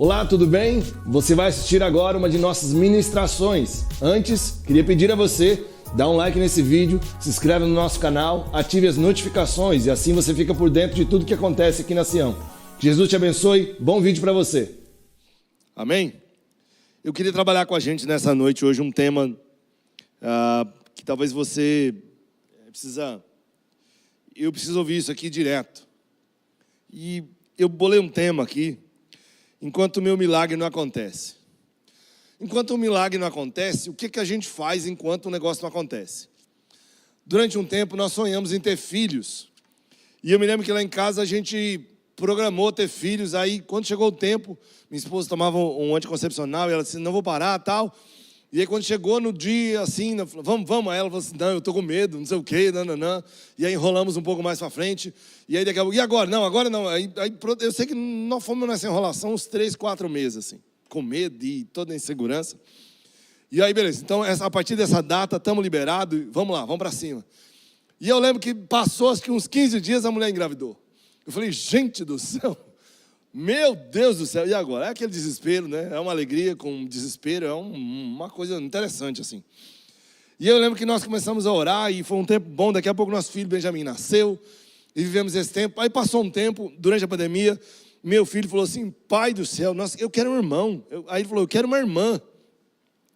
Olá, tudo bem? Você vai assistir agora uma de nossas ministrações. Antes, queria pedir a você, dá um like nesse vídeo, se inscreve no nosso canal, ative as notificações e assim você fica por dentro de tudo que acontece aqui na Sião. Jesus te abençoe, bom vídeo para você. Amém? Eu queria trabalhar com a gente nessa noite hoje um tema que talvez você eu preciso ouvir isso aqui direto. E eu bolei um tema aqui, enquanto o meu milagre não acontece. Enquanto o milagre não acontece, o que a gente faz enquanto o negócio não acontece? Durante um tempo nós sonhamos em ter filhos. E eu me lembro que lá em casa a gente programou ter filhos. Aí quando chegou o tempo, minha esposa tomava um anticoncepcional e ela disse, não vou parar, tal. E aí quando chegou no dia, assim, vamos, aí ela falou assim, não, eu tô com medo, não sei o quê, não. E aí enrolamos um pouco mais para frente. E aí daqui a pouco, e agora? Não, agora não. Aí eu sei que nós fomos nessa enrolação uns 3, 4 meses, assim, com medo e toda a insegurança. E aí, beleza, então a partir dessa data, estamos liberados, vamos lá, vamos para cima. E eu lembro que passou acho que uns 15 dias, a mulher engravidou. Eu falei, gente do céu, meu Deus do céu, e agora? É aquele desespero, né? É uma alegria com desespero, é uma coisa interessante, assim. E eu lembro que nós começamos a orar e foi um tempo bom, daqui a pouco nosso filho Benjamin nasceu e vivemos esse tempo. Aí passou um tempo, durante a pandemia, meu filho falou assim, pai do céu, eu quero um irmão. Aí ele falou, eu quero uma irmã.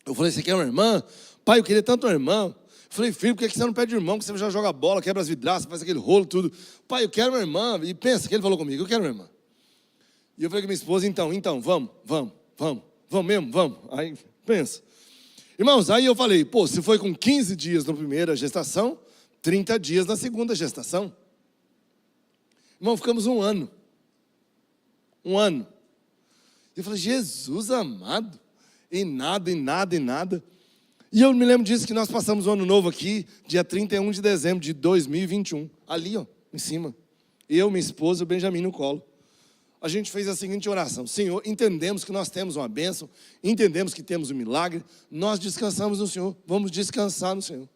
Eu falei, você quer uma irmã? Pai, eu queria tanto uma irmã. Eu falei, filho, por que você não pede irmão? Porque você já joga bola, quebra as vidraças, faz aquele rolo, tudo. Pai, eu quero uma irmã. E pensa que ele falou comigo, eu quero uma irmã. E eu falei com minha esposa, então, vamos mesmo, vamos. Aí, pensa. Irmãos, aí eu falei, pô, se foi com 15 dias na primeira gestação, 30 dias na segunda gestação. Irmão, ficamos um ano. E eu falei, Jesus amado, e nada. E eu me lembro disso que nós passamos o ano novo aqui, dia 31 de dezembro de 2021. Ali, ó, em cima. Eu, minha esposa e o Benjamin no colo. A gente fez a seguinte oração. Senhor, entendemos que nós temos uma bênção, entendemos que temos um milagre, nós descansamos no Senhor, vamos descansar no Senhor.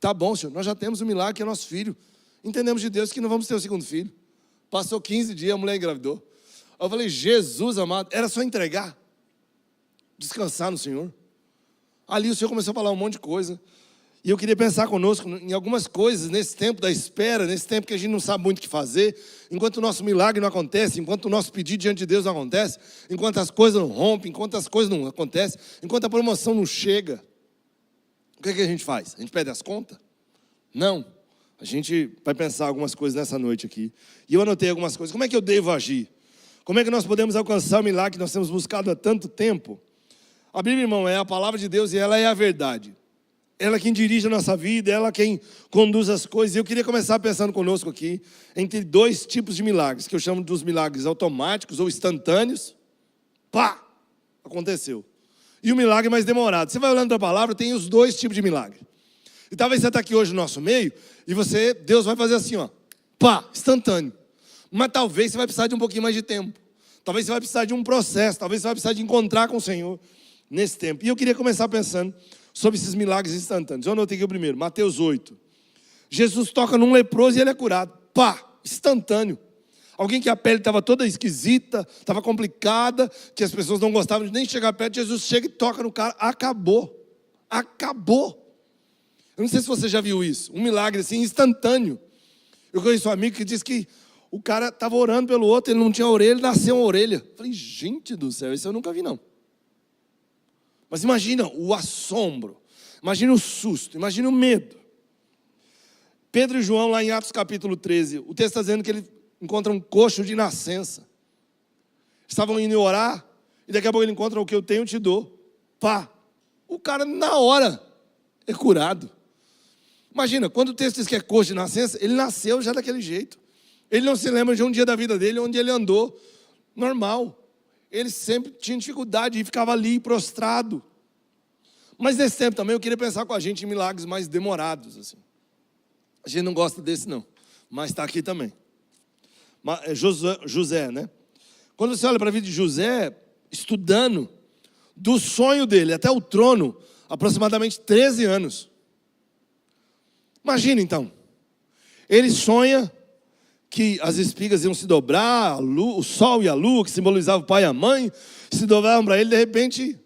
Tá bom, Senhor, nós já temos um milagre que é nosso filho. Entendemos de Deus que não vamos ter o segundo filho. Passou 15 dias, a mulher engravidou. Eu falei, Jesus amado, era só entregar. Descansar no Senhor. Ali o Senhor começou a falar um monte de coisa. E eu queria pensar conosco em algumas coisas nesse tempo da espera, nesse tempo que a gente não sabe muito o que fazer, enquanto o nosso milagre não acontece, enquanto o nosso pedido diante de Deus não acontece, enquanto as coisas não rompem, enquanto as coisas não acontecem, enquanto a promoção não chega. O que a gente faz? A gente pede as contas? Não. A gente vai pensar algumas coisas nessa noite aqui. E eu anotei algumas coisas. Como é que eu devo agir? Como é que nós podemos alcançar o milagre que nós temos buscado há tanto tempo? A Bíblia, irmão, é a palavra de Deus e ela é a verdade. Ela é quem dirige a nossa vida, ela é quem conduz as coisas. E eu queria começar pensando conosco aqui entre 2 tipos de milagres, que eu chamo dos milagres automáticos ou instantâneos. Pá! Aconteceu. E o milagre mais demorado. Você vai olhando para a palavra, tem os 2 tipos de milagre. E talvez você está aqui hoje no nosso meio, e Deus vai fazer assim, ó. Pá! Instantâneo. Mas talvez você vai precisar de um pouquinho mais de tempo. Talvez você vai precisar de um processo, talvez você vai precisar de encontrar com o Senhor nesse tempo. E eu queria começar pensando sobre esses milagres instantâneos. Eu anotei aqui o primeiro, Mateus 8. Jesus toca num leproso e ele é curado. Pá, instantâneo. Alguém que a pele estava toda esquisita, estava complicada, que as pessoas não gostavam de nem chegar perto, Jesus chega e toca no cara, acabou. Eu não sei se você já viu isso, um milagre assim, instantâneo. Eu conheço um amigo que disse que o cara estava orando pelo outro, ele não tinha orelha, nasceu uma orelha. Eu falei, gente do céu, isso eu nunca vi não. Mas imagina o assombro, imagina o susto, imagina o medo. Pedro e João, lá em Atos capítulo 13, o texto está dizendo que ele encontra um coxo de nascença. Estavam indo orar, e daqui a pouco ele encontra o que eu tenho, eu te dou. Pá, o cara na hora é curado. Imagina, quando o texto diz que é coxo de nascença, ele nasceu já daquele jeito. Ele não se lembra de um dia da vida dele onde ele andou normal. Ele sempre tinha dificuldade e ficava ali prostrado. Mas nesse tempo também eu queria pensar com a gente em milagres mais demorados. Assim. A gente não gosta desse não, mas está aqui também. José, né? Quando você olha para a vida de José, estudando, do sonho dele até o trono, aproximadamente 13 anos. Imagina então, ele sonha que as espigas iam se dobrar, o sol e a lua, que simbolizavam o pai e a mãe, se dobravam para ele, de repente,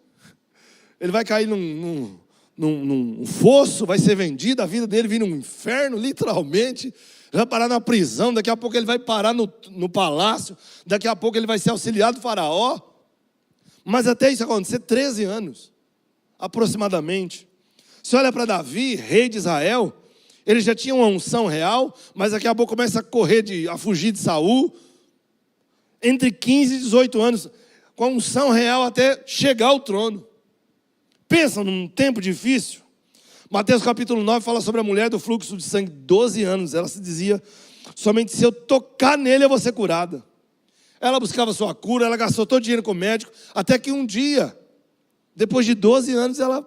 ele vai cair num fosso, vai ser vendido, a vida dele vira um inferno, literalmente. Ele vai parar na prisão, daqui a pouco ele vai parar no palácio, daqui a pouco ele vai ser auxiliar do faraó. Mas até isso acontecer, 13 anos, aproximadamente. Você olha para Davi, rei de Israel, ele já tinha uma unção real, mas daqui a pouco começa a fugir de Saul. Entre 15 e 18 anos, com a unção real até chegar ao trono. Pensa num tempo difícil. Mateus capítulo 9 fala sobre a mulher do fluxo de sangue, 12 anos. Ela se dizia, somente se eu tocar nele eu vou ser curada. Ela buscava sua cura, ela gastou todo o dinheiro com o médico, até que um dia, depois de 12 anos, ela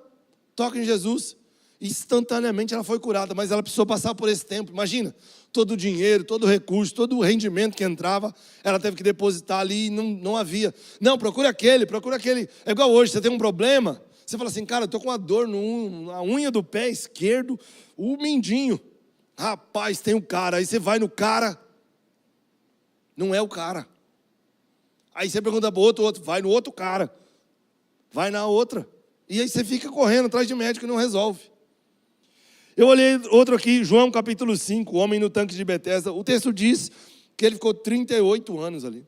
toca em Jesus. Instantaneamente ela foi curada, mas ela precisou passar por esse tempo. Imagina, todo o dinheiro, todo o recurso, todo o rendimento que entrava, ela teve que depositar ali e não havia. Não, procura aquele. É igual hoje, você tem um problema, você fala assim, cara, eu estou com uma dor na unha do pé esquerdo, o mindinho. Rapaz, tem um cara, aí você vai no cara, não é o cara. Aí você pergunta para o outro, vai no outro cara, vai na outra. E aí você fica correndo atrás de médico e não resolve. Eu olhei outro aqui, João capítulo 5, o homem no tanque de Betesda. O texto diz que ele ficou 38 anos ali.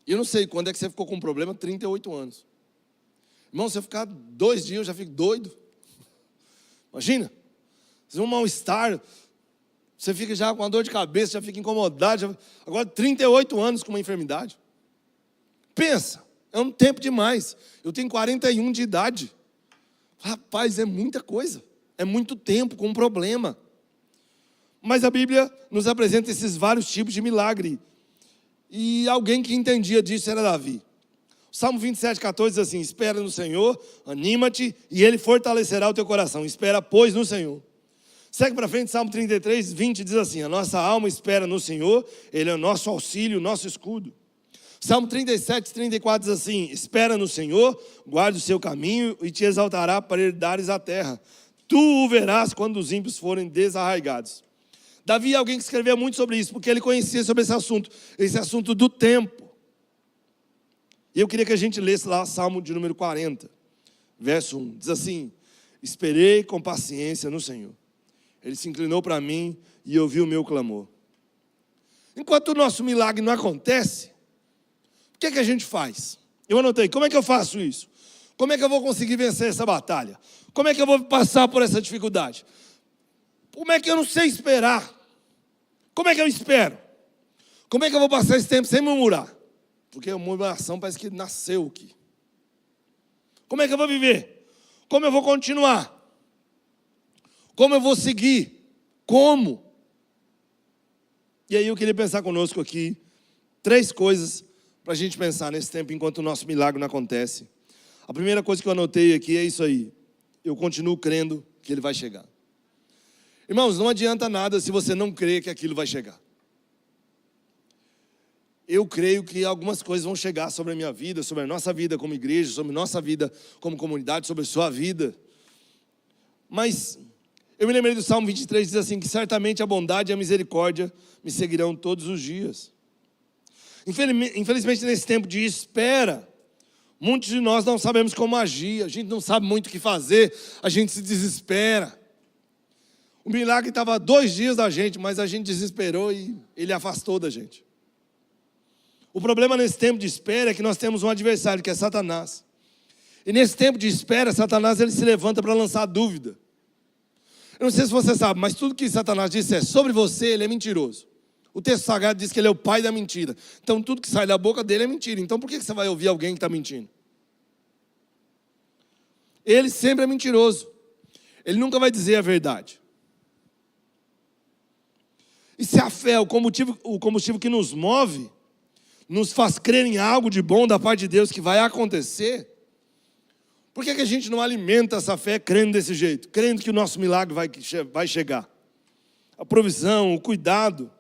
E eu não sei quando é que você ficou com um problema, 38 anos. Irmão, se eu ficar 2 dias, eu já fico doido. Imagina, um mal-estar, você fica já com uma dor de cabeça, já fica incomodado. Agora 38 anos com uma enfermidade. Pensa, é um tempo demais. Eu tenho 41 de idade. Rapaz, é muita coisa. É muito tempo com um problema. Mas a Bíblia nos apresenta esses vários tipos de milagre. E alguém que entendia disso era Davi. O Salmo 27,14 diz assim, espera no Senhor, anima-te e Ele fortalecerá o teu coração. Espera, pois, no Senhor. Segue para frente, Salmo 33,20 diz assim, a nossa alma espera no Senhor, Ele é o nosso auxílio, o nosso escudo. Salmo 37,34 diz assim, espera no Senhor, guarde o seu caminho e te exaltará para herdares a terra. Tu o verás quando os ímpios forem desarraigados. Davi é alguém que escrevia muito sobre isso, porque ele conhecia sobre esse assunto do tempo. E eu queria que a gente lesse lá Salmo de número 40, verso 1. Diz assim, esperei com paciência no Senhor. Ele se inclinou para mim e ouviu o meu clamor. Enquanto o nosso milagre não acontece, o que é que a gente faz? Eu anotei, como é que eu faço isso? Como é que eu vou conseguir vencer essa batalha? Como é que eu vou passar por essa dificuldade? Como é que eu não sei esperar? Como é que eu espero? Como é que eu vou passar esse tempo sem murmurar? Porque a murmuração parece que nasceu aqui. Como é que eu vou viver? Como eu vou continuar? Como eu vou seguir? Como? E aí eu queria pensar conosco aqui 3 coisas para a gente pensar nesse tempo enquanto o nosso milagre não acontece. A primeira coisa que eu anotei aqui é isso aí. Eu continuo crendo que ele vai chegar. Irmãos, não adianta nada se você não crê que aquilo vai chegar. Eu creio que algumas coisas vão chegar sobre a minha vida, sobre a nossa vida como igreja, sobre a nossa vida como comunidade, sobre a sua vida. Mas eu me lembrei do Salmo 23, diz assim, que certamente a bondade e a misericórdia me seguirão todos os dias. Infelizmente, nesse tempo de espera, muitos de nós não sabemos como agir, a gente não sabe muito o que fazer, a gente se desespera. O milagre estava a 2 dias da gente, mas a gente desesperou e ele afastou da gente. O problema nesse tempo de espera é que nós temos um adversário, que é Satanás. E nesse tempo de espera, Satanás ele se levanta para lançar dúvida. Eu não sei se você sabe, mas tudo que Satanás disser sobre você, ele é mentiroso. O texto sagrado diz que ele é o pai da mentira. Então tudo que sai da boca dele é mentira. Então por que você vai ouvir alguém que está mentindo? Ele sempre é mentiroso. Ele nunca vai dizer a verdade. E se a fé é o combustível que nos move, nos faz crer em algo de bom da parte de Deus que vai acontecer, por que a gente não alimenta essa fé crendo desse jeito? Crendo que o nosso milagre vai chegar. A provisão, o cuidado.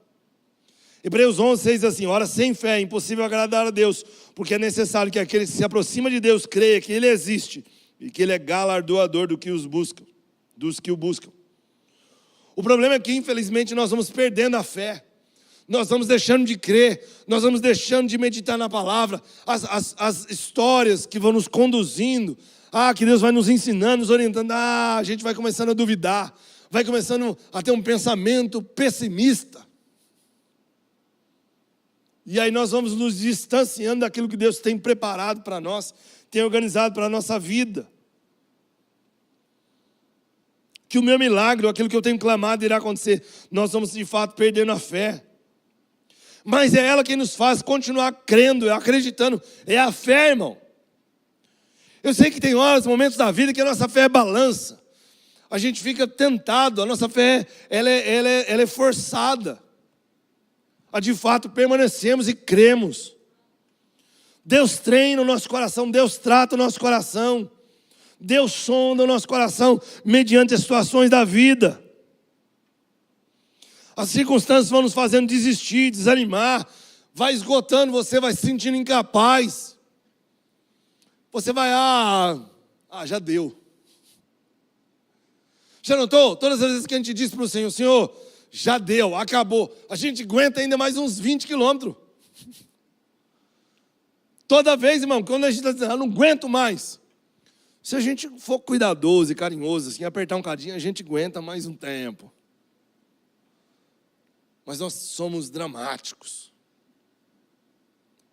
Hebreus 11, 6 diz assim, ora, sem fé é impossível agradar a Deus, porque é necessário que aquele que se aproxima de Deus creia que Ele existe e que Ele é galardoador dos que o buscam. O problema é que, infelizmente, nós vamos perdendo a fé. Nós vamos deixando de crer, nós vamos deixando de meditar na palavra, as histórias que vão nos conduzindo, que Deus vai nos ensinando, nos orientando, a gente vai começando a duvidar, vai começando a ter um pensamento pessimista. E aí nós vamos nos distanciando daquilo que Deus tem preparado para nós, tem organizado para a nossa vida. Que o meu milagre, ou aquilo que eu tenho clamado, irá acontecer. Nós vamos de fato perdendo a fé. Mas é ela quem nos faz continuar crendo, acreditando. É a fé, irmão. Eu sei que tem horas, momentos da vida que a nossa fé balança. A gente fica tentado, a nossa fé ela é forçada. A de fato permanecemos e cremos. Deus treina o nosso coração, Deus trata o nosso coração. Deus sonda o nosso coração mediante as situações da vida. As circunstâncias vão nos fazendo desistir, desanimar. Vai esgotando, você vai se sentindo incapaz. Você vai, já deu. Já notou? Todas as vezes que a gente diz para o Senhor, Senhor, já deu, acabou. A gente aguenta ainda mais uns 20 quilômetros. Toda vez, irmão, quando a gente está dizendo, eu não aguento mais. Se a gente for cuidadoso e carinhoso, assim, apertar um cadinho, a gente aguenta mais um tempo. Mas nós somos dramáticos.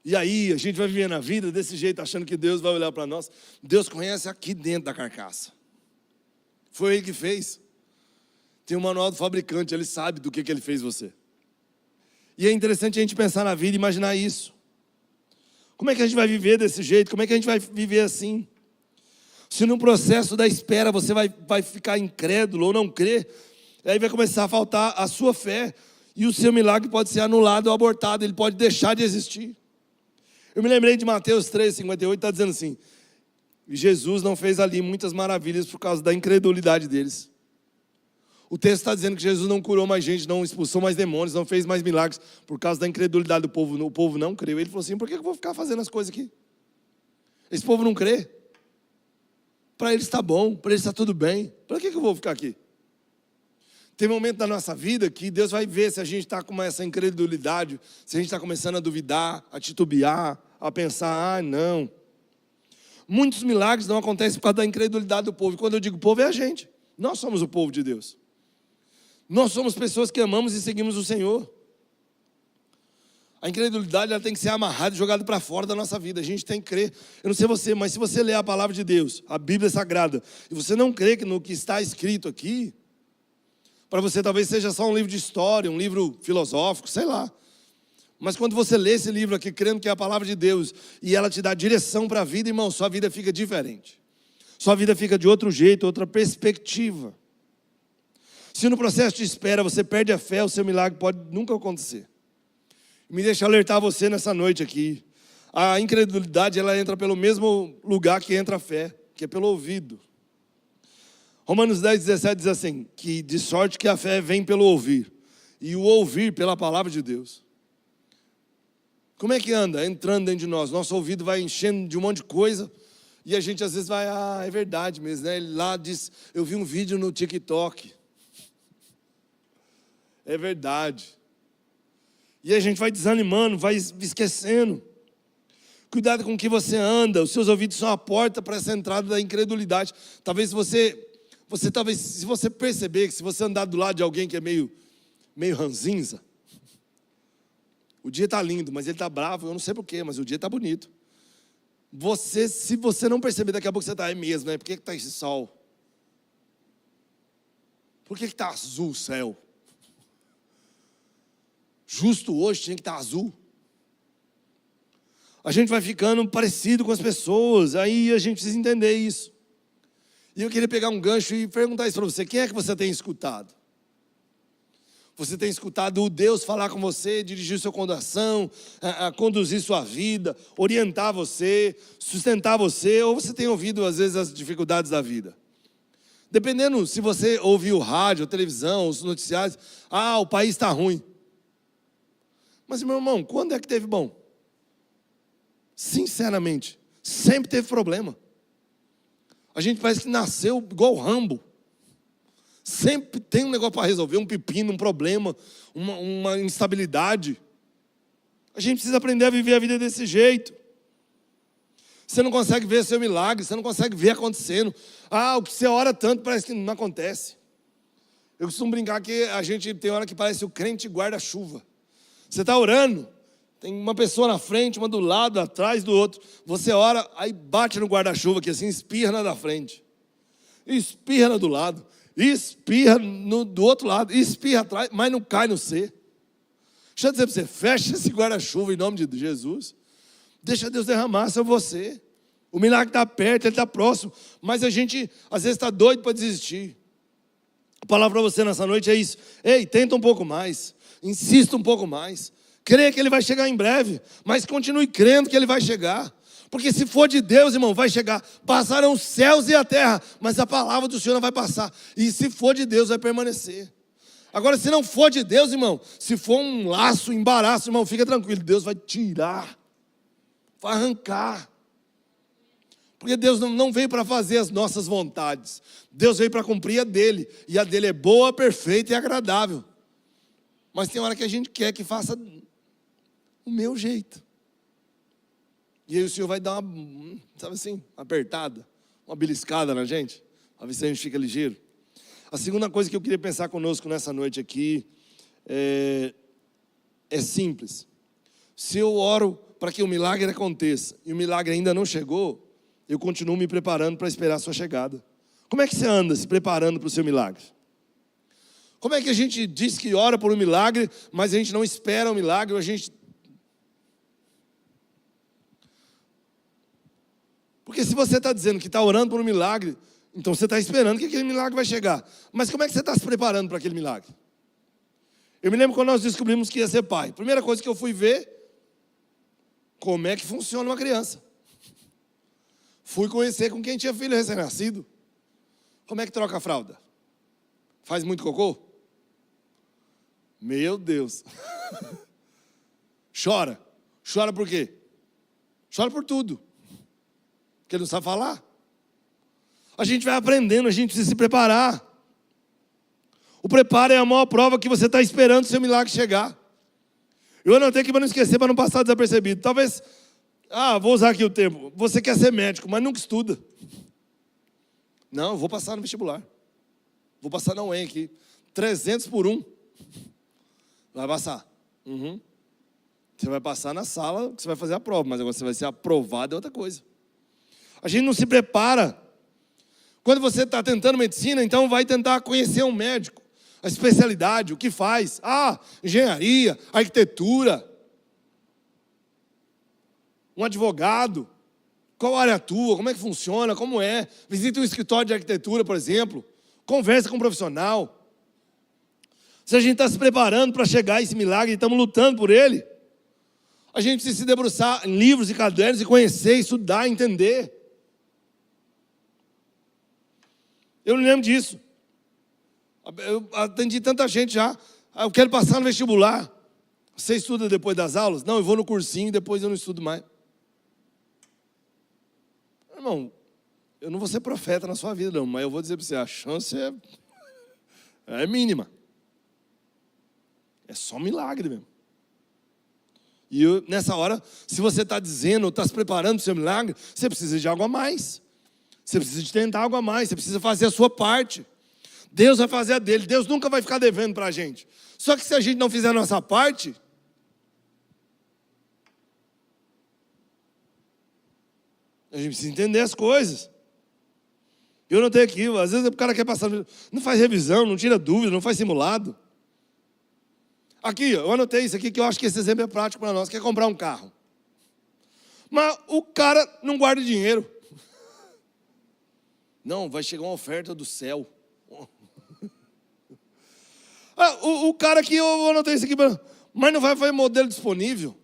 E aí, a gente vai viver na vida desse jeito, achando que Deus vai olhar para nós. Deus conhece aqui dentro da carcaça. Foi Ele que fez. Tem o manual do fabricante, Ele sabe do que Ele fez você. E é interessante a gente pensar na vida e imaginar isso. Como é que a gente vai viver desse jeito? Como é que a gente vai viver assim? Se no processo da espera você vai ficar incrédulo ou não crer, aí vai começar a faltar a sua fé. E o seu milagre pode ser anulado ou abortado, ele pode deixar de existir. Eu me lembrei de Mateus 3,58, está dizendo assim, Jesus não fez ali muitas maravilhas por causa da incredulidade deles. O texto está dizendo que Jesus não curou mais gente, não expulsou mais demônios, não fez mais milagres por causa da incredulidade do povo. O povo não creu. Ele falou assim, por que eu vou ficar fazendo as coisas aqui? Esse povo não crê. Para eles está bom, para eles está tudo bem. Para que eu vou ficar aqui? Tem momento da nossa vida que Deus vai ver se a gente está com essa incredulidade, se a gente está começando a duvidar, a titubear, a pensar, não. Muitos milagres não acontecem por causa da incredulidade do povo. E quando eu digo povo, é a gente. Nós somos o povo de Deus. Nós somos pessoas que amamos e seguimos o Senhor. A incredulidade ela tem que ser amarrada e jogada para fora da nossa vida. A gente tem que crer. Eu não sei você, mas se você ler a palavra de Deus, a Bíblia Sagrada, e você não crê no que está escrito aqui, para você talvez seja só um livro de história, um livro filosófico, sei lá. Mas quando você lê esse livro aqui, crendo que é a palavra de Deus, e ela te dá direção para a vida, irmão, sua vida fica diferente. Sua vida fica de outro jeito, outra perspectiva. Se no processo de espera você perde a fé, o seu milagre pode nunca acontecer. Me deixa alertar você nessa noite aqui. A incredulidade, ela entra pelo mesmo lugar que entra a fé, que é pelo ouvido. Romanos 10,17 diz assim, que de sorte que a fé vem pelo ouvir, e o ouvir pela palavra de Deus. Como é que anda? Entrando dentro de nós. Nosso ouvido vai enchendo de um monte de coisa, e a gente às vezes vai, é verdade mesmo, né? Ele lá diz, eu vi um vídeo no TikTok. É verdade. E a gente vai desanimando, vai esquecendo. Cuidado com o que você anda, os seus ouvidos são a porta para essa entrada da incredulidade. Talvez se você perceber que se você andar do lado de alguém que é meio ranzinza, o dia está lindo, mas ele está bravo, eu não sei porquê, mas o dia está bonito. Se você não perceber, daqui a pouco você está, é mesmo, né? Por que está esse sol? Por que está azul o céu? Justo hoje tinha que estar azul. A gente vai ficando parecido com as pessoas, aí a gente precisa entender isso. E eu queria pegar um gancho e perguntar isso para você. Quem é que você tem escutado? Você tem escutado o Deus falar com você, dirigir seu coração, conduzir sua vida, orientar você, sustentar você, ou você tem ouvido às vezes as dificuldades da vida? Dependendo se você ouviu rádio, a televisão, os noticiários, o país está ruim. Mas, meu irmão, quando é que teve bom? Sinceramente, sempre teve problema. A gente parece que nasceu igual Rambo. Sempre tem um negócio para resolver, um pepino, um problema, uma instabilidade. A gente precisa aprender a viver a vida desse jeito. Você não consegue ver seu milagre, você não consegue ver acontecendo. O que você ora tanto parece que não acontece. Eu costumo brincar que a gente tem hora que parece o crente guarda-chuva. Você está orando, tem uma pessoa na frente, uma do lado, atrás do outro. Você ora, aí bate no guarda-chuva aqui assim, espirra na da frente. Espirra na do lado. Espirra do outro lado. Espirra atrás, mas não cai no C. Deixa eu dizer para você, fecha esse guarda-chuva em nome de Jesus. Deixa Deus derramar sobre você. O milagre está perto, ele está próximo. Mas a gente, às vezes, está doido para desistir. A palavra para você nessa noite é isso. Ei, tenta um pouco mais. Insista um pouco mais. Creia que ele vai chegar em breve. Mas continue crendo que ele vai chegar. Porque se for de Deus, irmão, vai chegar. Passarão os céus e a terra. Mas a palavra do Senhor não vai passar. E se for de Deus, vai permanecer. Agora, se não for de Deus, irmão, se for um laço, um embaraço, irmão, fica tranquilo. Deus vai tirar. Vai arrancar. Porque Deus não veio para fazer as nossas vontades. Deus veio para cumprir a dele. E a dele é boa, perfeita e agradável. Mas tem hora que a gente quer que faça o meu jeito. E aí o Senhor vai dar uma, sabe assim, apertada, uma beliscada na gente, para ver se a gente fica ligeiro. A segunda coisa que eu queria pensar conosco nessa noite aqui é simples. Se eu oro para que o milagre aconteça e o milagre ainda não chegou, eu continuo me preparando para esperar a sua chegada. Como é que você anda se preparando para o seu milagre? Como é que a gente diz que ora por um milagre, mas a gente não espera o milagre, ou a gente... Porque se você está dizendo que está orando por um milagre, então você está esperando que aquele milagre vai chegar. Mas como é que você está se preparando para aquele milagre? Eu me lembro quando nós descobrimos que ia ser pai. Primeira coisa que eu fui ver, como é que funciona uma criança. Fui conhecer com quem tinha filho recém-nascido. Como é que troca a fralda? Faz muito cocô? Meu Deus. Chora. Chora por quê? Chora por tudo. Porque ele não sabe falar. A gente vai aprendendo, a gente precisa se preparar. O preparo é a maior prova que você está esperando o seu milagre chegar. Eu anotei aqui para não esquecer, para não passar desapercebido. Talvez, vou usar aqui o tempo. Você quer ser médico, mas nunca estuda. Não, eu vou passar no vestibular. Vou passar na UEM aqui. 300 por 1. Vai passar. Você vai passar na sala, que você vai fazer a prova. Mas agora você vai ser aprovado é outra coisa. A gente não se prepara. Quando você está tentando medicina, então vai tentar conhecer um médico. A especialidade, o que faz. Engenharia, arquitetura. Um advogado. Qual área atua, como é que funciona, como é. Visita um escritório de arquitetura, por exemplo. Conversa com um profissional. Se a gente está se preparando para chegar a esse milagre, estamos lutando por ele, a gente precisa se debruçar em livros e cadernos e conhecer, estudar, entender. Eu não lembro disso. Eu atendi tanta gente já. Eu quero passar no vestibular. Você estuda depois das aulas? Não, eu vou no cursinho e depois eu não estudo mais. Irmão, eu não vou ser profeta na sua vida, não, mas eu vou dizer para você, a chance é mínima. É só milagre mesmo. E nessa hora, se você está dizendo, está se preparando para o seu milagre, você precisa de algo a mais. Você precisa de tentar algo a mais, você precisa fazer a sua parte. Deus vai fazer a dele, Deus nunca vai ficar devendo para a gente. Só que se a gente não fizer a nossa parte, a gente precisa entender as coisas. Eu não tenho aqui, às vezes o cara quer passar, não faz revisão, não tira dúvida, não faz simulado. Aqui, eu anotei isso aqui, que eu acho que esse exemplo é prático para nós, quer comprar um carro. Mas o cara não guarda dinheiro. Não, vai chegar uma oferta do céu. O cara aqui, eu anotei isso aqui, mas não vai fazer modelo disponível.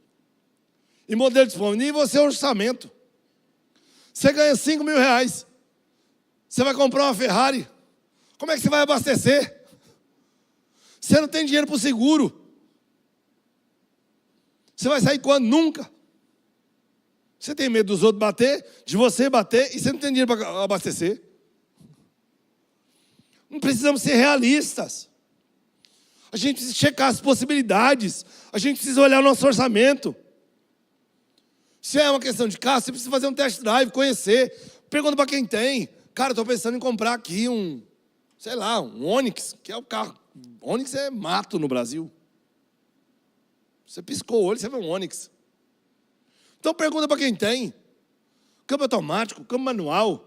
E modelo disponível, você é orçamento. Você ganha 5 mil reais. Você vai comprar uma Ferrari. Como é que você vai abastecer? Você não tem dinheiro para o seguro. Você vai sair quando? Nunca. Você tem medo dos outros bater, de você bater, e você não tem dinheiro para abastecer. Não precisamos ser realistas. A gente precisa checar as possibilidades. A gente precisa olhar o nosso orçamento. Se é uma questão de carro, você precisa fazer um test drive, conhecer. Pergunta para quem tem. Cara, eu estou pensando em comprar aqui um Onix, que é o carro. Onix é mato no Brasil. Você piscou o olho, você vê um Onix. Então pergunta para quem tem. Câmbio automático, câmbio manual.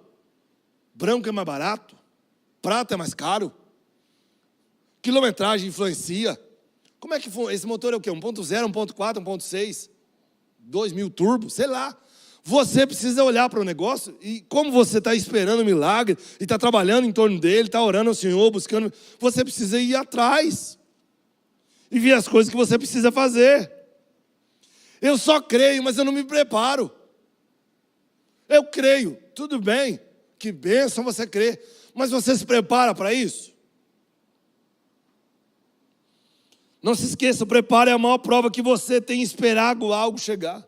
Branco é mais barato. Prata é mais caro. Quilometragem influencia. Como é que foi? Esse motor é o quê? 1.0, 1.4, 1.6? 2.000 turbo? Sei lá. Você precisa olhar para o negócio e como você está esperando o milagre e está trabalhando em torno dele, está orando ao Senhor, buscando, você precisa ir atrás e ver as coisas que você precisa fazer. Eu só creio, mas eu não me preparo. Eu creio, tudo bem, que bênção você crê, mas você se prepara para isso? Não se esqueça, o preparo é a maior prova que você tem esperado algo chegar.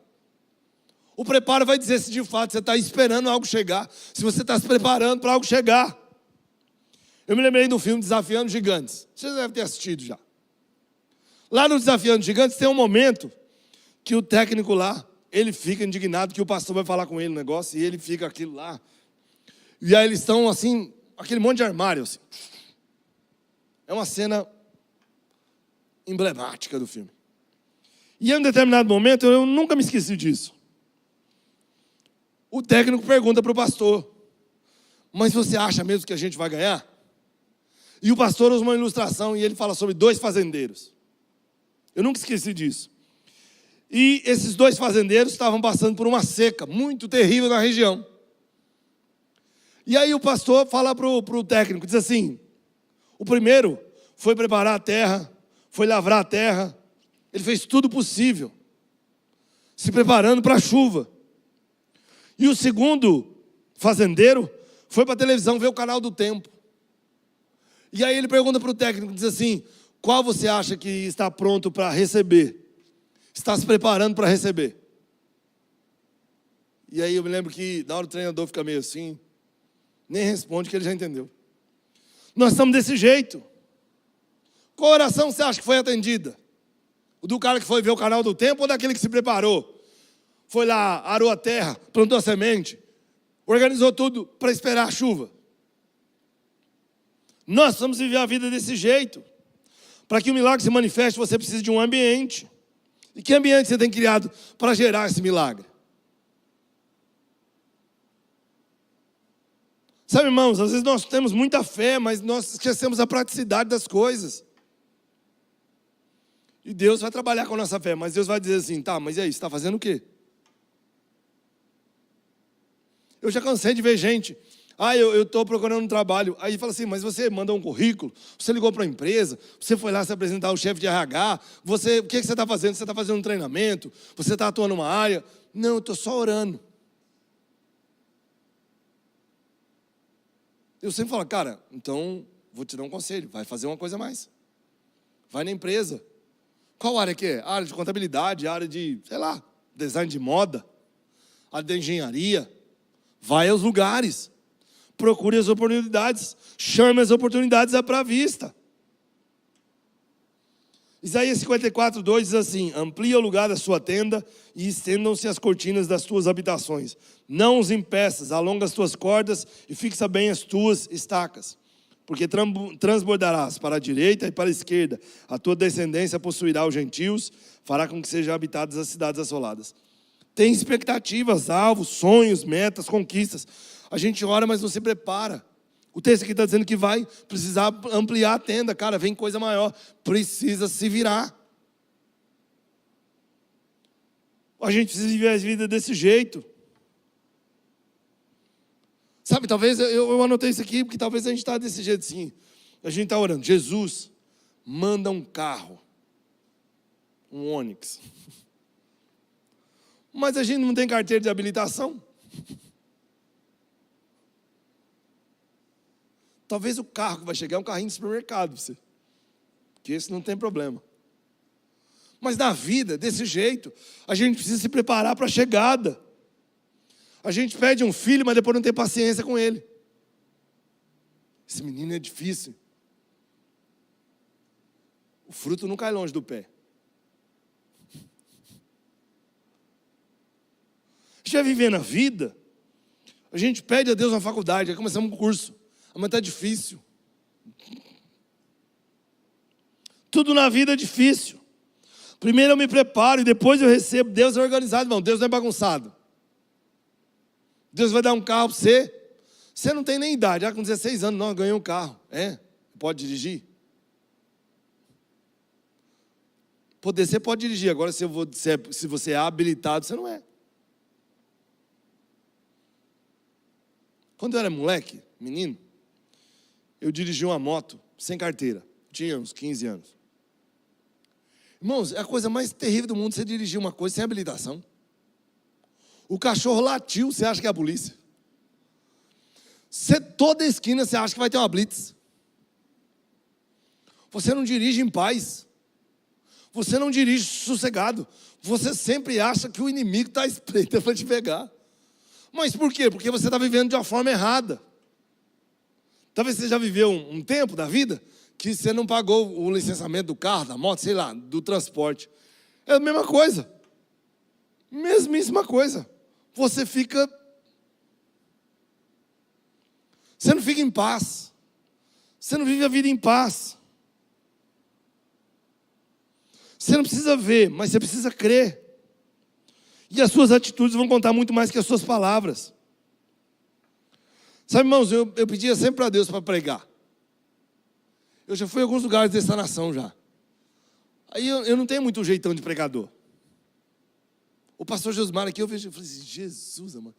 O preparo vai dizer se de fato você está esperando algo chegar, se você está se preparando para algo chegar. Eu me lembrei do filme Desafiando Gigantes. Você deve ter assistido já. Lá no Desafiando Gigantes tem um momento que o técnico lá, ele fica indignado que o pastor vai falar com ele no negócio, e ele fica aquilo lá. E aí eles estão assim, aquele monte de armário assim. É uma cena emblemática do filme. E em um determinado momento, eu nunca me esqueci disso. O técnico pergunta para o pastor: mas você acha mesmo que a gente vai ganhar? E o pastor usa uma ilustração e ele fala sobre 2 fazendeiros. Eu nunca esqueci disso. E esses 2 fazendeiros estavam passando por uma seca muito terrível na região. E aí o pastor fala para o técnico, diz assim: o primeiro foi preparar a terra, foi lavrar a terra, ele fez tudo possível, se preparando para a chuva. E o segundo fazendeiro foi para a televisão ver o canal do tempo. E aí ele pergunta para o técnico, diz assim: qual você acha que está pronto para receber? Está se preparando para receber? E aí eu me lembro que na hora o treinador fica meio assim, nem responde que ele já entendeu. Nós estamos desse jeito. Qual oração você acha que foi atendida? O do cara que foi ver o canal do tempo ou daquele que se preparou? Foi lá, arou a terra, plantou a semente, organizou tudo para esperar a chuva. Nós precisamos viver a vida desse jeito. Para que o milagre se manifeste, você precisa de um ambiente. E que ambiente você tem criado para gerar esse milagre? Sabe, irmãos, às vezes nós temos muita fé, mas nós esquecemos a praticidade das coisas. E Deus vai trabalhar com a nossa fé, mas Deus vai dizer assim: tá, mas e aí, você está fazendo o quê? Eu já cansei de ver gente, eu estou procurando um trabalho, aí fala assim: mas você mandou um currículo, você ligou para a empresa, você foi lá se apresentar ao chefe de RH, o que você está fazendo? Você está fazendo um treinamento? Você está atuando numa área? Não, eu estou só orando. Eu sempre falo: cara, então vou te dar um conselho, vai fazer uma coisa a mais. Vai na empresa. Qual área que é? Área de contabilidade, área de, design de moda, área de engenharia. Vai aos lugares, procure as oportunidades, chame as oportunidades para a vista. Isaías 54:2 diz assim: amplia o lugar da sua tenda e estendam-se as cortinas das tuas habitações. Não os impeças, alonga as tuas cordas e fixa bem as tuas estacas. Porque transbordarás para a direita e para a esquerda, a tua descendência possuirá os gentios, fará com que sejam habitadas as cidades assoladas. Tem expectativas, alvos, sonhos, metas, conquistas. A gente ora, mas não se prepara. O texto aqui está dizendo que vai precisar ampliar a tenda. Cara, vem coisa maior. Precisa se virar. A gente precisa viver a vida desse jeito. Sabe, talvez, eu anotei isso aqui, porque talvez a gente está desse jeito assim. A gente está orando: Jesus, manda um carro. Um Onix. Mas a gente não tem carteira de habilitação. Talvez o carro que vai chegar é um carrinho de supermercado para você. Que esse não tem problema. Mas na vida, desse jeito, a gente precisa se preparar para a chegada. A gente pede um filho, mas depois não tem paciência com ele. Esse menino é difícil. O fruto não cai longe do pé. A gente vai vivendo a vida, a gente pede a Deus uma faculdade, aí começamos um curso, mas está difícil. Tudo na vida é difícil. Primeiro eu me preparo e depois eu recebo. Deus é organizado, irmão. Deus não é bagunçado. Deus vai dar um carro para você. Você não tem nem idade. Já com 16 anos, não, eu ganhei um carro. Pode dirigir? Poder, você pode dirigir. Agora, se você é habilitado, você não é. Quando eu era moleque, menino, eu dirigi uma moto sem carteira. Tinha uns 15 anos. Irmãos, é a coisa mais terrível do mundo você dirigir uma coisa sem habilitação. O cachorro latiu, você acha que é a polícia. Toda esquina você acha que vai ter uma blitz. Você não dirige em paz. Você não dirige sossegado. Você sempre acha que o inimigo está à espreita para te pegar. Mas por quê? Porque você está vivendo de uma forma errada. Talvez você já viveu um tempo da vida que você não pagou o licenciamento do carro, da moto, sei lá, do transporte. É a mesma coisa. Mesmíssima coisa. Você não fica em paz. Você não vive a vida em paz. Você não precisa ver, mas você precisa crer. E as suas atitudes vão contar muito mais que as suas palavras. Sabe, irmãos, eu pedia sempre para Deus para pregar. Eu já fui em alguns lugares dessa nação já. Aí eu não tenho muito jeitão de pregador. O pastor Josmar aqui, eu falei assim, Jesus, mano.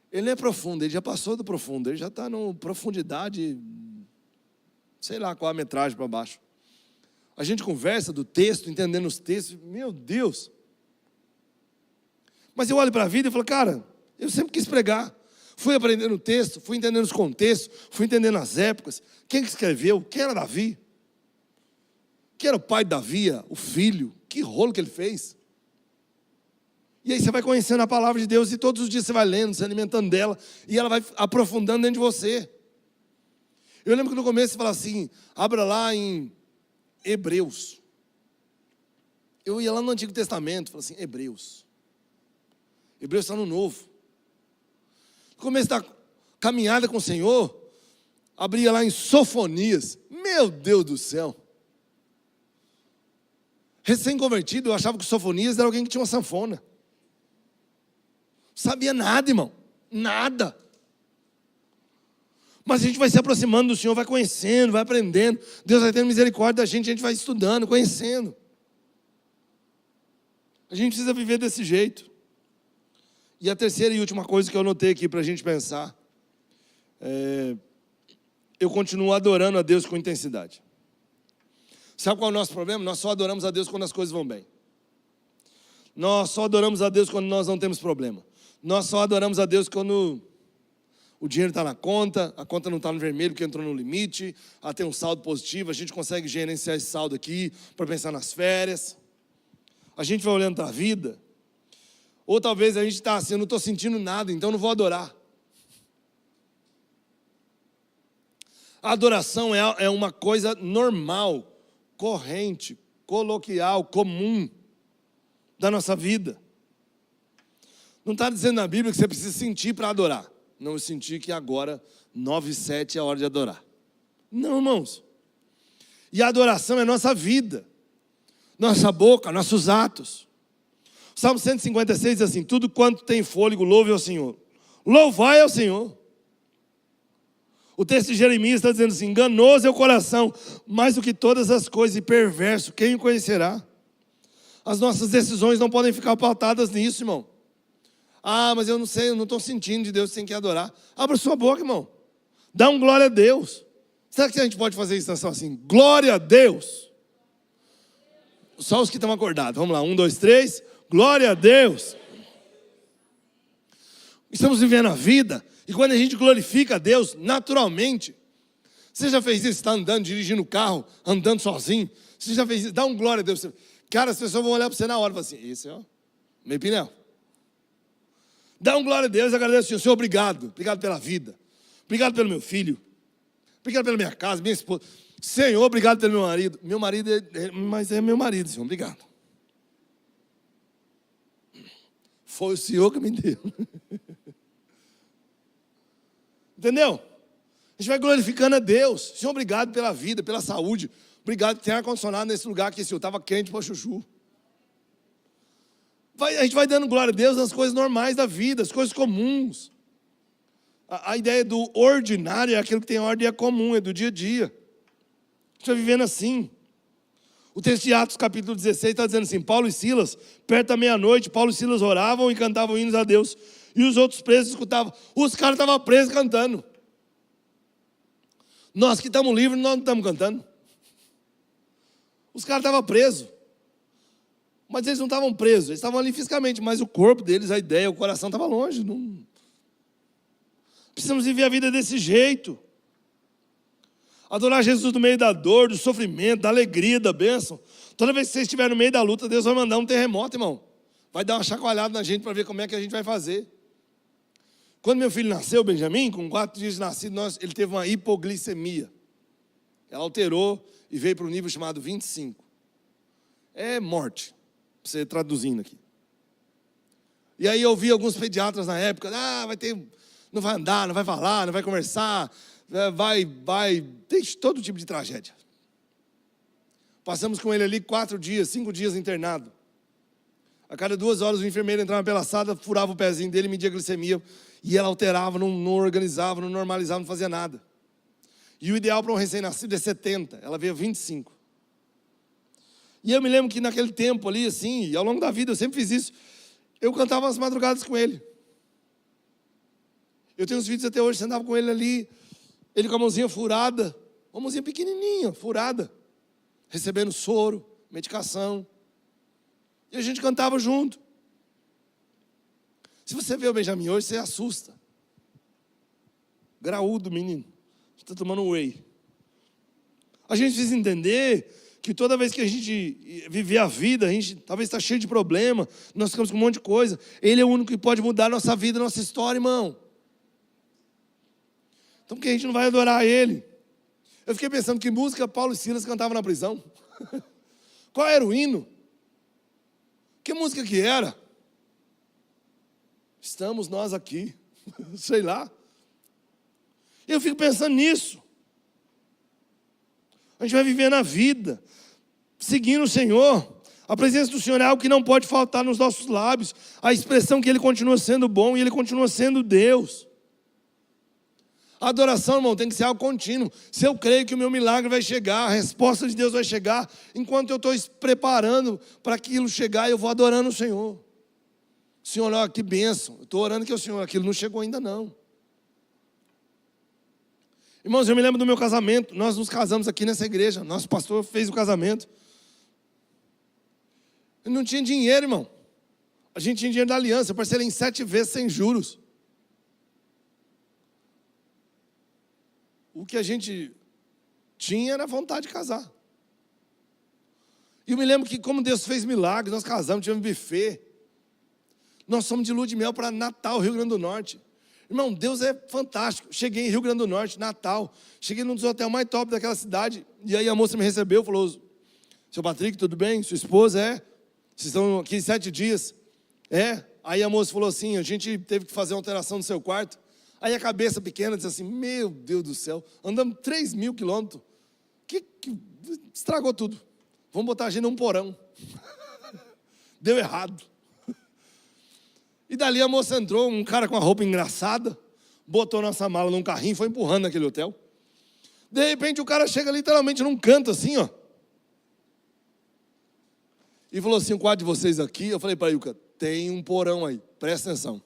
Ele não é profundo, ele já passou do profundo. Ele já está na profundidade, sei lá qual a metragem para baixo. A gente conversa do texto, entendendo os textos. Meu Deus. Mas eu olho para a vida e falo, cara, eu sempre quis pregar. Fui aprendendo o texto, fui entendendo os contextos, fui entendendo as épocas. Quem que escreveu? Quem era Davi? Quem era o pai de Davi? O filho? Que rolo que ele fez? E aí você vai conhecendo a palavra de Deus e todos os dias você vai lendo, se alimentando dela e ela vai aprofundando dentro de você. Eu lembro que no começo você fala assim, abra lá em Hebreus. Eu ia lá no Antigo Testamento, falei assim, Hebreus. Hebreus está no Novo. No começo da caminhada com o Senhor, abria lá em Sofonias. Meu Deus do céu. Recém-convertido, eu achava que Sofonias era alguém que tinha uma sanfona. Não sabia nada, irmão. Nada. Mas a gente vai se aproximando do Senhor, vai conhecendo, vai aprendendo. Deus vai tendo misericórdia da gente, a gente vai estudando, conhecendo. A gente precisa viver desse jeito. E a terceira e última coisa que eu anotei aqui para a gente pensar. Eu continuo adorando a Deus com intensidade. Sabe qual é o nosso problema? Nós só adoramos a Deus quando as coisas vão bem. Nós só adoramos a Deus quando nós não temos problema. Nós só adoramos a Deus quando o dinheiro está na conta, a conta não está no vermelho porque entrou no limite, tem um saldo positivo, a gente consegue gerenciar esse saldo aqui para pensar nas férias. A gente vai olhando para a vida. Ou talvez a gente está assim, eu não estou sentindo nada, então não vou adorar. A adoração é uma coisa normal, corrente, coloquial, comum da nossa vida. Não está dizendo na Bíblia que você precisa sentir para adorar. Não, eu senti que agora, 9h07 é a hora de adorar. Não, irmãos. E a adoração é nossa vida, nossa boca, nossos atos. O Salmo 156 diz assim, tudo quanto tem fôlego, louve ao Senhor. Louvai ao Senhor. O texto de Jeremias está dizendo assim, enganoso é o coração, mais do que todas as coisas, e perverso, quem o conhecerá? As nossas decisões não podem ficar pautadas nisso, irmão. Mas eu não sei, eu não estou sentindo de Deus, tem que adorar. Abra sua boca, irmão. Dá um glória a Deus. Será que a gente pode fazer isso assim? Glória a Deus. Só os que estão acordados. Vamos lá, 1, 2, 3. Glória a Deus. Estamos vivendo a vida. E quando a gente glorifica a Deus, naturalmente. Você já fez isso? Está andando, dirigindo o carro, andando sozinho. Você já fez isso? Dá um glória a Deus. Cara, as pessoas vão olhar para você na hora e falar assim, esse ó, meio pneu. Dá um glória a Deus e agradece ao Senhor, obrigado. Obrigado pela vida. Obrigado pelo meu filho. Obrigado pela minha casa, minha esposa. Senhor, obrigado pelo meu marido. Meu marido, mas é meu marido, Senhor, obrigado. Foi o Senhor que me deu. Entendeu? A gente vai glorificando a Deus. Senhor, obrigado pela vida, pela saúde. Obrigado por ter ar-condicionado nesse lugar que, Senhor, estava quente para chuchu. A gente vai dando glória a Deus nas coisas normais da vida, as coisas comuns. A ideia do ordinário é aquilo que tem ordem, é comum, é do dia a dia. A gente vai vivendo assim. O texto de Atos capítulo 16 está dizendo assim: Paulo e Silas, perto da meia-noite, Paulo e Silas oravam e cantavam hinos a Deus. E os outros presos escutavam. Os caras estavam presos cantando. Nós que estamos livres, nós não estamos cantando. Os caras estavam presos. Mas eles não estavam presos, eles estavam ali fisicamente, mas o corpo deles, a ideia, o coração estava longe. Não... Precisamos viver a vida desse jeito. Adorar Jesus no meio da dor, do sofrimento, da alegria, da bênção. Toda vez que você estiver no meio da luta, Deus vai mandar um terremoto, irmão. Vai dar uma chacoalhada na gente para ver como é que a gente vai fazer. Quando meu filho nasceu, Benjamin, com 4 dias de nascido, ele teve uma hipoglicemia. Ela alterou e veio para um nível chamado 25. É morte. Você traduzindo aqui. E aí eu vi alguns pediatras na época, não vai andar, não vai falar, não vai conversar, tem todo tipo de tragédia. Passamos com ele ali 4 dias, 5 dias internado. A cada 2 horas o enfermeiro entrava pela sala, furava o pezinho dele, media a glicemia, e ela alterava, não organizava, não normalizava, não fazia nada. E o ideal para um recém-nascido é 70, ela veio 25. E eu me lembro que naquele tempo ali, assim, e ao longo da vida eu sempre fiz isso, eu cantava as madrugadas com ele. Eu tenho uns vídeos até hoje, sentava com ele ali, ele com a mãozinha furada, uma mãozinha pequenininha, furada, recebendo soro, medicação. E a gente cantava junto. Se você vê o Benjamin hoje, você assusta. Graúdo, menino. Está tomando whey. A gente precisa entender que toda vez que a gente viver a vida, a gente talvez está cheio de problema, nós ficamos com um monte de coisa. Ele é o único que pode mudar a nossa vida, a nossa história, irmão. Então por que a gente não vai adorar Ele? Eu fiquei pensando que música Paulo e Silas cantavam na prisão. Qual era o hino? Que música que era? Estamos nós aqui. Sei lá. Eu fico pensando nisso. A gente vai vivendo a vida, seguindo o Senhor. A presença do Senhor é algo que não pode faltar nos nossos lábios. A expressão que Ele continua sendo bom e Ele continua sendo Deus. A adoração, irmão, tem que ser algo contínuo. Se eu creio que o meu milagre vai chegar, a resposta de Deus vai chegar, enquanto eu estou preparando para aquilo chegar, eu vou adorando o Senhor. Senhor, ó, que bênção. Eu estou orando que o Senhor, aquilo não chegou ainda não. Irmãos, eu me lembro do meu casamento. Nós nos casamos aqui nessa igreja. Nosso pastor fez o casamento. Eu não tinha dinheiro, irmão. A gente tinha dinheiro da aliança. Eu parcelei em 7 vezes sem juros. O que a gente tinha era vontade de casar. E eu me lembro que como Deus fez milagres, nós casamos, tivemos buffet. Nós somos de lua de mel para Natal, Rio Grande do Norte. Irmão, Deus é fantástico. Cheguei em Rio Grande do Norte, Natal. Cheguei num dos hotéis mais top daquela cidade. E aí a moça me recebeu, falou: seu Patrick, tudo bem? Sua esposa, é? Vocês estão aqui 7 dias? É? Aí a moça falou assim: a gente teve que fazer uma alteração no seu quarto. Aí a cabeça pequena disse assim: meu Deus do céu, andamos 3.000 quilômetros. Que estragou tudo. Vamos botar a gente num porão. Deu errado. E dali a moça entrou, um cara com uma roupa engraçada, botou nossa mala num carrinho e foi empurrando naquele hotel. De repente o cara chega literalmente num canto assim, ó. E falou assim: o quarto de vocês aqui. Eu falei para ele: tem um porão aí, presta atenção.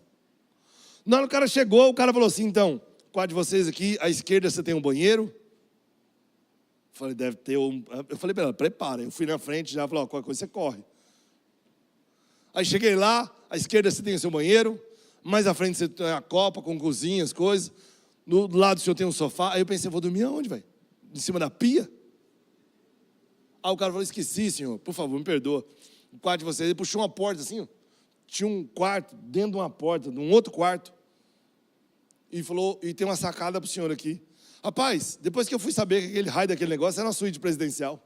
Na hora que o cara chegou, o cara falou assim: então, o quarto de vocês aqui, à esquerda você tem um banheiro? Eu falei: deve ter um. Eu falei para ela: prepara. Eu fui na frente, já falou: qualquer coisa você corre. Aí cheguei lá, à esquerda você tem o seu banheiro, mais à frente você tem a copa com cozinha, as coisas. Do lado do senhor tem um sofá. Aí eu pensei: vou dormir aonde, velho? Em cima da pia? Aí o cara falou: esqueci, senhor, por favor, me perdoa. O quarto de vocês, ele puxou uma porta assim, ó. Tinha um quarto dentro de uma porta, de um outro quarto. E falou: e tem uma sacada para o senhor aqui. Rapaz, depois que eu fui saber que aquele raio daquele negócio era uma suíte presidencial.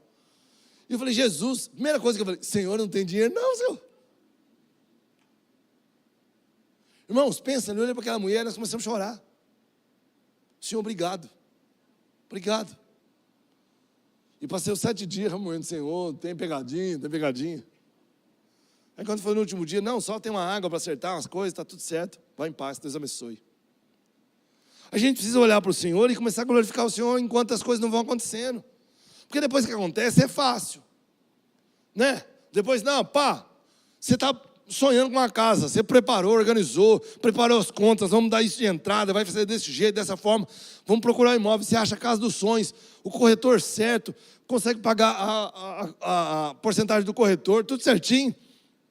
E eu falei, Jesus, primeira coisa que eu falei, Senhor, não tem dinheiro? Não, Senhor. Irmãos, pensa, eu olhei para aquela mulher e nós começamos a chorar. Senhor, obrigado. Obrigado. E passei os 7 dias remoendo, Senhor, tem pegadinha, tem pegadinha. Aí quando foi no último dia, não, só tem uma água para acertar umas coisas, está tudo certo. Vai em paz, Deus abençoe. A gente precisa olhar para o Senhor e começar a glorificar o Senhor enquanto as coisas não vão acontecendo. Porque depois que acontece é fácil. Né? Depois, não, pá, você está sonhando com uma casa, você preparou, organizou, preparou as contas, vamos dar isso de entrada, vai fazer desse jeito, dessa forma, vamos procurar um imóvel, você acha a casa dos sonhos, o corretor certo, consegue pagar a porcentagem do corretor, tudo certinho,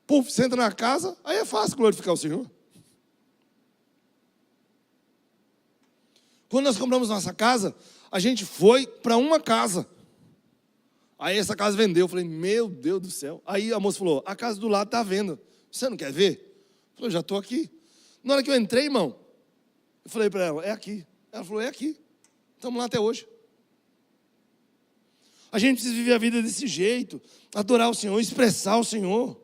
puf, você entra na casa, aí é fácil glorificar o Senhor. Quando nós compramos nossa casa, a gente foi para uma casa. Aí essa casa vendeu. Eu falei, meu Deus do céu. Aí a moça falou, a casa do lado está à venda. Você não quer ver? Eu falei, já estou aqui. Na hora que eu entrei, irmão, eu falei para ela, é aqui. Ela falou, é aqui. Estamos lá até hoje. A gente precisa viver a vida desse jeito. Adorar o Senhor, expressar o Senhor.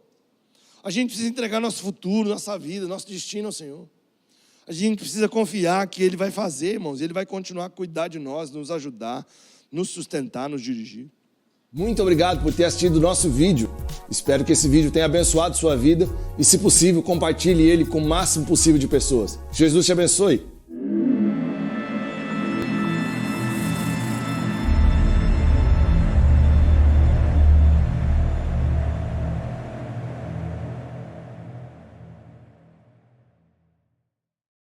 A gente precisa entregar nosso futuro, nossa vida, nosso destino ao Senhor. A gente precisa confiar que Ele vai fazer, irmãos. Ele vai continuar a cuidar de nós, nos ajudar, nos sustentar, nos dirigir. Muito obrigado por ter assistido o nosso vídeo. Espero que esse vídeo tenha abençoado sua vida e, se possível, compartilhe ele com o máximo possível de pessoas. Jesus te abençoe.